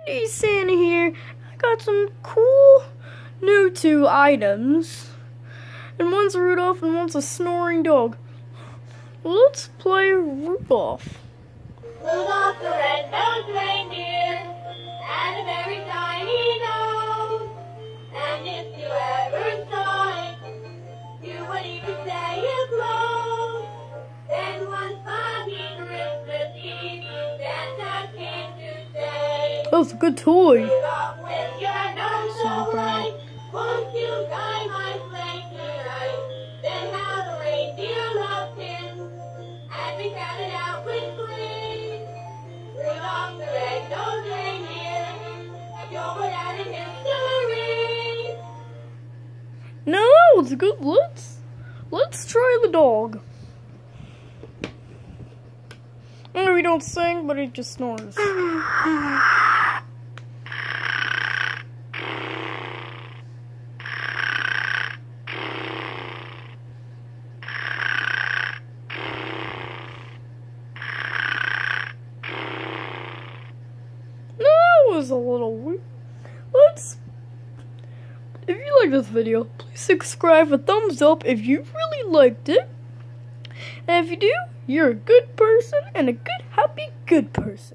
Hey Santa here. I got some cool new 2 items. And one's a Rudolph and one's a snoring dog. Let's play Rudolph. Rudolph the red-nosed reindeer had a very tiny nose. And if you ever saw it, you would even say it glows. Then one foggy Christmas Eve, Santa came to say, That was a good toy. Rudolph, with your nose so bright, won't you guide my sleigh tonight? Then how the reindeer loved him, and we shouted out with glee. Rudolph the red-nosed reindeer, you're without a history. No, that was good. Let's try the dog. No, he don't sing, but he just snores. Was a little weird. If you like this video, please subscribe, a thumbs up if you really liked it. And if you do, you're a good person and a good, happy, good person.